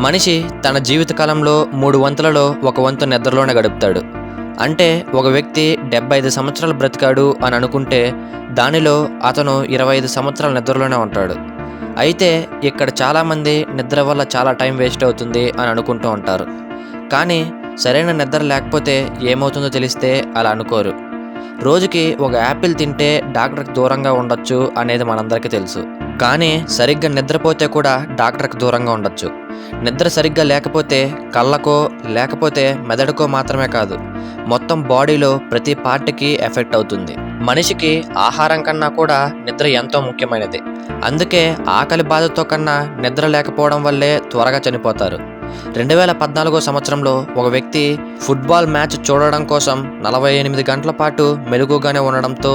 మనిషి తన జీవితకాలంలో 3 వంతులలో 1 వంతు నిద్రలోనే గడుపుతాడు. అంటే ఒక వ్యక్తి 75 సంవత్సరాలు బ్రతికాడు అని అనుకుంటే దానిలో అతను 25 సంవత్సరాల నిద్రలోనే ఉంటాడు. అయితే ఇక్కడ చాలామంది నిద్ర వల్ల చాలా టైం వేస్ట్ అవుతుంది అని అనుకుంటూ ఉంటారు. కానీ సరైన నిద్ర లేకపోతే ఏమవుతుందో తెలిస్తే అలా అనుకోరు. రోజుకి ఒక యాపిల్ తింటే డాక్టర్కి దూరంగా ఉండొచ్చు అనేది మనందరికీ తెలుసు. కానీ సరిగ్గా నిద్రపోతే కూడా డాక్టర్కి దూరంగా ఉండొచ్చు. నిద్ర సరిగ్గా లేకపోతే కళ్ళకో లేకపోతే మెదడుకో మాత్రమే కాదు, మొత్తం బాడీలో ప్రతి పార్ట్కి ఎఫెక్ట్ అవుతుంది. మనిషికి ఆహారం కన్నా కూడా నిద్ర ఎంతో ముఖ్యమైనది. అందుకే ఆకలి బాధతో కన్నా నిద్ర లేకపోవడం వల్లే త్వరగా చనిపోతారు. 2014 సంవత్సరంలో ఒక వ్యక్తి ఫుట్బాల్ మ్యాచ్ చూడడం కోసం 48 గంటల పాటు మెలకుగానే ఉండడంతో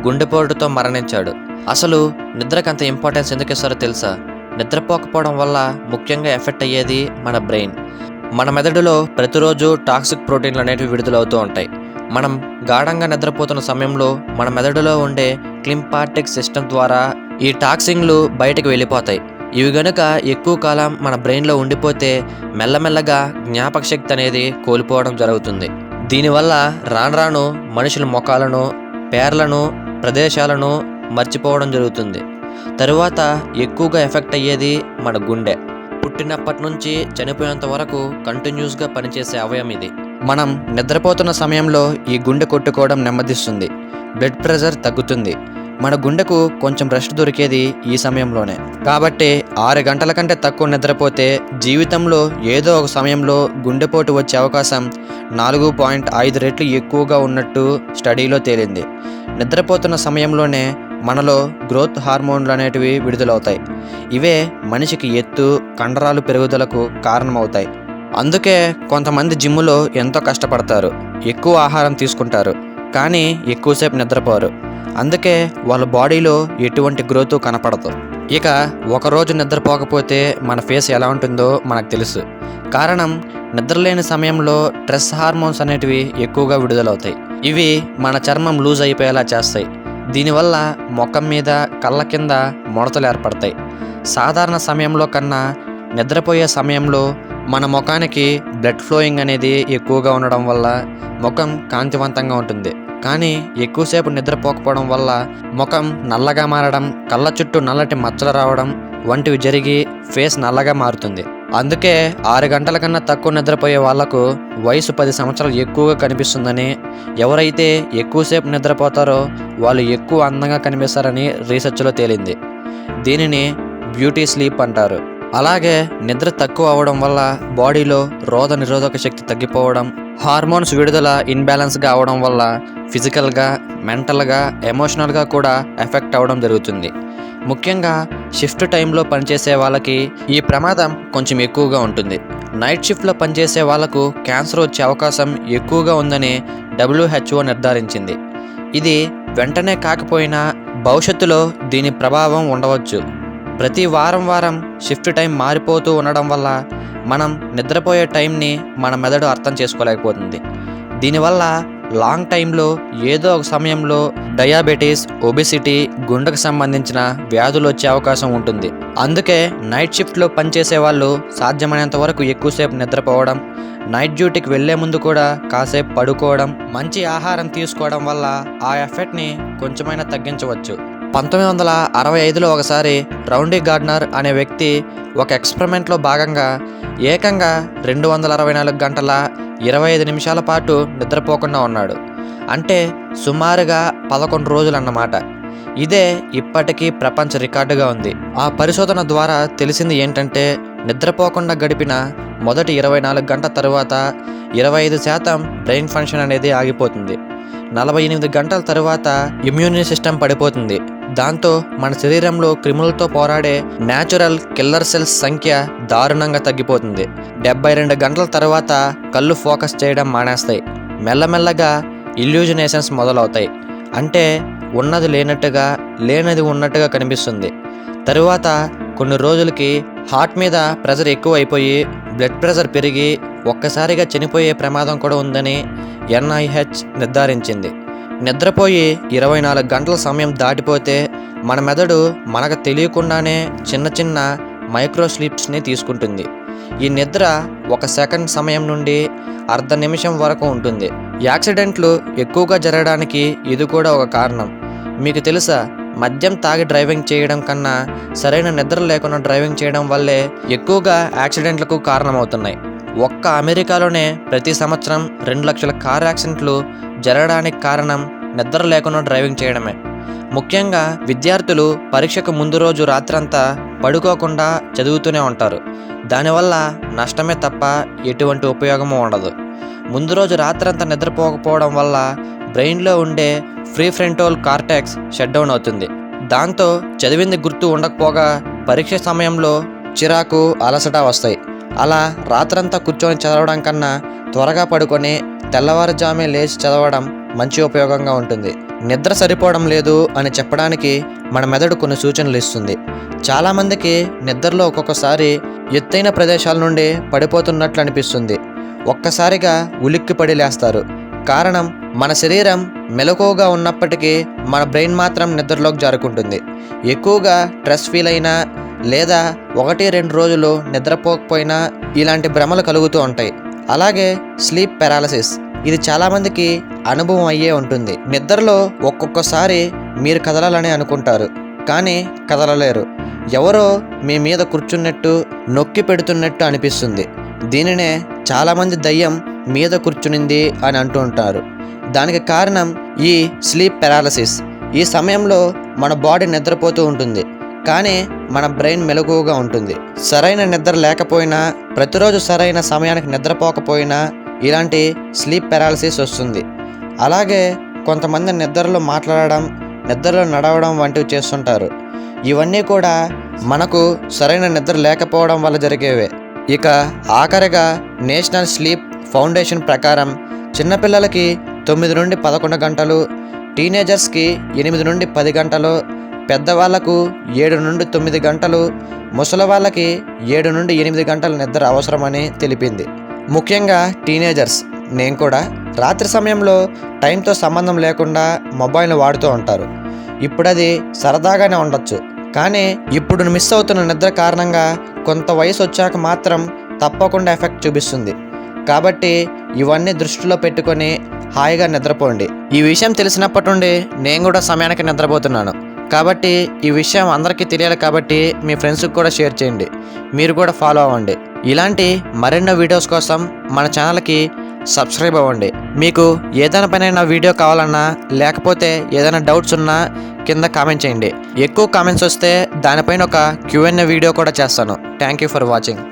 గుండెపోటుతో మరణించాడు. అసలు నిద్రకు అంత ఇంపార్టెన్స్ ఎందుకు ఇస్తారో తెలుసా? నిద్రపోకపోవడం వల్ల ముఖ్యంగా ఎఫెక్ట్ అయ్యేది మన బ్రెయిన్. మన మెదడులో ప్రతిరోజు టాక్సిక్ ప్రోటీన్లు అనేవి విడుదలవుతూ ఉంటాయి. మనం గాఢంగా నిద్రపోతున్న సమయంలో మన మెదడులో ఉండే లింఫాటిక్ సిస్టమ్ ద్వారా ఈ టాక్సిన్లు బయటకు వెళ్ళిపోతాయి. ఇవి గనుక ఎక్కువ కాలం మన బ్రెయిన్లో ఉండిపోతే మెల్లమెల్లగా జ్ఞాపక శక్తి అనేది కోల్పోవడం జరుగుతుంది. దీనివల్ల రాను రాను మనుషుల ముఖాలను, పేర్లను, ప్రదేశాలను మర్చిపోవడం జరుగుతుంది. తరువాత ఎక్కువగా ఎఫెక్ట్ అయ్యేది మన గుండె. పుట్టినప్పటి నుంచి చనిపోయేంత వరకు కంటిన్యూస్గా పనిచేసే అవయవం ఇది. మనం నిద్రపోతున్న సమయంలో ఈ గుండె కొట్టుకోవడం నెమ్మదిస్తుంది, బ్లడ్ ప్రెషర్ తగ్గుతుంది. మన గుండెకు కొంచెం రెస్ట్ దొరికేది ఈ సమయంలోనే. కాబట్టి 6 గంటల కంటే తక్కువ నిద్రపోతే జీవితంలో ఏదో ఒక సమయంలో గుండెపోటు వచ్చే అవకాశం 4.5 రెట్లు ఎక్కువగా ఉన్నట్టు స్టడీలో తేలింది. నిద్రపోతున్న సమయంలోనే మనలో గ్రోత్ హార్మోన్లు అనేటివి విడుదలవుతాయి. ఇవే మనిషికి ఎత్తు, కండరాలు పెరుగుదలకు కారణమవుతాయి. అందుకే కొంతమంది జిమ్ములో ఎంతో కష్టపడతారు, ఎక్కువ ఆహారం తీసుకుంటారు, కానీ ఎక్కువసేపు నిద్రపోరు. అందుకే వాళ్ళ బాడీలో ఎటువంటి గ్రోత్ కనపడదు. ఇక ఒకరోజు నిద్రపోకపోతే మన ఫేస్ ఎలా ఉంటుందో మనకు తెలుసు. కారణం, నిద్రలేని సమయంలో స్ట్రెస్ హార్మోన్స్ అనేటివి ఎక్కువగా విడుదలవుతాయి. ఇవి మన చర్మం లూజ్ అయిపోయేలా చేస్తాయి. దీనివల్ల ముఖం మీద, కళ్ళ కింద ముడతలు ఏర్పడతాయి. సాధారణ సమయంలో కన్నా నిద్రపోయే సమయంలో మన ముఖానికి బ్లడ్ ఫ్లోయింగ్ అనేది ఎక్కువగా ఉండడం వల్ల ముఖం కాంతివంతంగా ఉంటుంది. కానీ ఎక్కువసేపు నిద్రపోకపోవడం వల్ల ముఖం నల్లగా మారడం, కళ్ళ చుట్టూ నల్లటి మచ్చలు రావడం వంటివి జరిగి ఫేస్ నల్లగా మారుతుంది. అందుకే 6 గంటల కన్నా తక్కువ నిద్రపోయే వాళ్లకు వయసు 10 సంవత్సరాలు ఎక్కువగా కనిపిస్తుందని, ఎవరైతే ఎక్కువసేపు నిద్రపోతారో వాళ్ళు ఎక్కువ అందంగా కనిపిస్తారని రీసెర్చ్లో తేలింది. దీనిని బ్యూటీ స్లీప్ అంటారు. అలాగే నిద్ర తక్కువ అవడం వల్ల బాడీలో రోగ నిరోధక శక్తి తగ్గిపోవడం, హార్మోన్స్ విడుదల ఇన్బ్యాలెన్స్గా అవడం వల్ల ఫిజికల్గా, మెంటల్గా, ఎమోషనల్గా కూడా ఎఫెక్ట్ అవ్వడం జరుగుతుంది. ముఖ్యంగా షిఫ్ట్ టైంలో పనిచేసే వాళ్ళకి ఈ ప్రమాదం కొంచెం ఎక్కువగా ఉంటుంది. నైట్ షిఫ్ట్లో పనిచేసే వాళ్ళకు క్యాన్సర్ వచ్చే అవకాశం ఎక్కువగా ఉందని WHO నిర్ధారించింది. ఇది వెంటనే కాకపోయినా భవిష్యత్తులో దీని ప్రభావం ఉండవచ్చు. ప్రతి వారం షిఫ్ట్ టైం మారిపోతూ ఉండడం వల్ల మనం నిద్రపోయే టైంని మన మెదడు అర్థం చేసుకోలేకపోతుంది. దీనివల్ల లాంగ్ టైంలో ఏదో ఒక సమయంలో డయాబెటీస్, ఒబెసిటీ, గుండెకు సంబంధించిన వ్యాధులు వచ్చే అవకాశం ఉంటుంది. అందుకే నైట్ షిఫ్ట్లో పనిచేసే వాళ్ళు సాధ్యమైనంత వరకు ఎక్కువసేపు నిద్రపోవడం, నైట్ డ్యూటీకి వెళ్లే ముందు కూడా కాసేపు పడుకోవడం, మంచి ఆహారం తీసుకోవడం వల్ల ఆ ఎఫెక్ట్ని కొంచెమైనా తగ్గించవచ్చు. 1965లో ఒకసారి రౌండీ గార్డ్నర్ అనే వ్యక్తి ఒక ఎక్స్పెరిమెంట్లో భాగంగా ఏకంగా 264 గంటల 25 నిమిషాల పాటు నిద్రపోకుండా ఉన్నాడు. అంటే సుమారుగా 11 రోజులు అన్నమాట. ఇదే ఇప్పటికీ ప్రపంచ రికార్డుగా ఉంది. ఆ పరిశోధన ద్వారా తెలిసింది ఏంటంటే, నిద్రపోకుండా గడిపిన మొదటి 24 గంటల తర్వాత 25% బ్రెయిన్ ఫంక్షన్ అనేది ఆగిపోతుంది. 48 గంటల తర్వాత ఇమ్యూన్ సిస్టమ్ పడిపోతుంది. దాంతో మన శరీరంలో క్రిములతో పోరాడే న్యాచురల్ కిల్లర్ సెల్స్ సంఖ్య దారుణంగా తగ్గిపోతుంది. 72 గంటల తర్వాత కళ్ళు ఫోకస్ చేయడం మానేస్తాయి. మెల్లమెల్లగా ఇల్యూజినేషన్స్ మొదలవుతాయి. అంటే ఉన్నది లేనట్టుగా, లేనిది ఉన్నట్టుగా కనిపిస్తుంది. తరువాత కొన్ని రోజులకి హార్ట్ మీద ప్రెషర్ ఎక్కువ అయిపోయి బ్లడ్ ప్రెషర్ పెరిగి ఒక్కసారిగా చనిపోయే ప్రమాదం కూడా ఉందని NIH నిర్ధారించింది. నిద్రపోయి 24 గంటల సమయం దాటిపోతే మన మెదడు మనకు తెలియకుండానే చిన్న చిన్న మైక్రో స్లీప్స్ని తీసుకుంటుంది. ఈ నిద్ర 1 సెకండ్ సమయం నుండి అర్ధ నిమిషం వరకు ఉంటుంది. యాక్సిడెంట్లు ఎక్కువగా జరగడానికి ఇది కూడా ఒక కారణం. మీకు తెలుసా, మద్యం తాగి డ్రైవింగ్ చేయడం కన్నా సరైన నిద్ర లేకుండా డ్రైవింగ్ చేయడం వల్లే ఎక్కువగా యాక్సిడెంట్లకు కారణమవుతున్నాయి. ఒక్క అమెరికాలోనే ప్రతి సంవత్సరం 2 లక్షల కార్ యాక్సిడెంట్లు జరగడానికి కారణం నిద్ర లేకుండా డ్రైవింగ్ చేయడమే. ముఖ్యంగా విద్యార్థులు పరీక్షకు ముందు రోజు రాత్రంతా పడుకోకుండా చదువుతూనే ఉంటారు. దానివల్ల నష్టమే తప్ప ఎటువంటి ఉపయోగము ఉండదు. ముందు రోజు రాత్రంతా నిద్రపోకపోవడం వల్ల బ్రెయిన్లో ఉండే ప్రీఫ్రంటల్ కార్టెక్స్ షట్ డౌన్ అవుతుంది. దాంతో చదివింది గుర్తు ఉండకపోగా పరీక్ష సమయంలో చిరాకు, అలసట వస్తాయి. అలా రాత్రంతా కూర్చొని చదవడం కన్నా త్వరగా పడుకొని తెల్లవారుజామే లేచి చదవడం మంచి ఉపయోగంగా ఉంటుంది. నిద్ర సరిపోవడం లేదు అని చెప్పడానికి మన మెదడు కొన్ని సూచనలు ఇస్తుంది. చాలామందికి నిద్రలో ఒక్కొక్కసారి ఎత్తైన ప్రదేశాల నుండి పడిపోతున్నట్లు అనిపిస్తుంది. ఒక్కసారిగా ఉలిక్కిపడి లేస్తారు. కారణం, మన శరీరం మెలకువగా ఉన్నప్పటికీ మన బ్రెయిన్ మాత్రం నిద్రలోకి జారుకుంటుంది. ఎక్కువగా స్ట్రెస్ ఫీల్ అయినా లేదా 1-2 రోజులు నిద్రపోకపోయినా ఇలాంటి భ్రమలు కలుగుతూ ఉంటాయి. అలాగే స్లీప్ పారాలిసిస్, ఇది చాలామందికి అనుభవం అయ్యే ఉంటుంది. నిద్రలో ఒక్కొక్కసారి మీరు కదలాలని అనుకుంటారు, కానీ కదలలేరు. ఎవరో మీ మీద కూర్చున్నట్టు, నొక్కి పెడుతున్నట్టు అనిపిస్తుంది. దీనినే చాలామంది దయ్యం మీద కూర్చునింది అని అంటూ ఉంటారు. దానికి కారణం ఈ స్లీప్ పారాలిసిస్. ఈ సమయంలో మన బాడీ నిద్రపోతూ ఉంటుంది, కానీ మన బ్రెయిన్ మెలకువగా ఉంటుంది. సరైన నిద్ర లేకపోయినా, ప్రతిరోజు సరైన సమయానికి నిద్రపోకపోయినా ఇలాంటి స్లీప్ పారాలిసిస్ వస్తుంది. అలాగే కొంతమంది నిద్రలో మాట్లాడడం, నిద్రలో నడవడం వంటివి చేస్తుంటారు. ఇవన్నీ కూడా మనకు సరైన నిద్ర లేకపోవడం వల్ల జరిగేవే. ఇక ఆఖరిగా నేషనల్ స్లీప్ ఫౌండేషన్ ప్రకారం చిన్నపిల్లలకి 9 నుండి 11 గంటలు, టీనేజర్స్కి 8 నుండి 10 గంటలు, పెద్దవాళ్లకు 7 నుండి 9 గంటలు, ముసలి వాళ్ళకి 7 నుండి 8 గంటల నిద్ర అవసరమని తెలిపింది. ముఖ్యంగా టీనేజర్స్, నేను కూడా రాత్రి సమయంలో టైంతో సంబంధం లేకుండా మొబైల్ వాడుతూ ఉంటారు. ఇప్పుడు అది సరదాగానే ఉండొచ్చు, కానీ ఇప్పుడు మిస్ అవుతున్న నిద్ర కారణంగా కొంత వయసు వచ్చాక మాత్రం తప్పకుండా ఎఫెక్ట్ చూపిస్తుంది. కాబట్టి ఇవన్నీ దృష్టిలో పెట్టుకొని హాయిగా నిద్రపోండి. ఈ విషయం తెలిసినప్పటి నుండి నేను కూడా సమయానికి నిద్రపోతున్నాను. కాబట్టి ఈ విషయం అందరికీ తెలియాలి. కాబట్టి మీ ఫ్రెండ్స్కి కూడా షేర్ చేయండి, మీరు కూడా ఫాలో అవ్వండి. ఇలాంటి మరెన్నో వీడియోస్ కోసం మన ఛానల్కి సబ్స్క్రైబ్ అవ్వండి. మీకు ఏదైనా పైన వీడియో కావాలన్నా, లేకపోతే ఏదైనా డౌట్స్ ఉన్నా కింద కామెంట్ చేయండి. ఎక్కువ కామెంట్స్ వస్తే దానిపైన ఒక Q&A వీడియో కూడా చేస్తాను. Thank you for watching.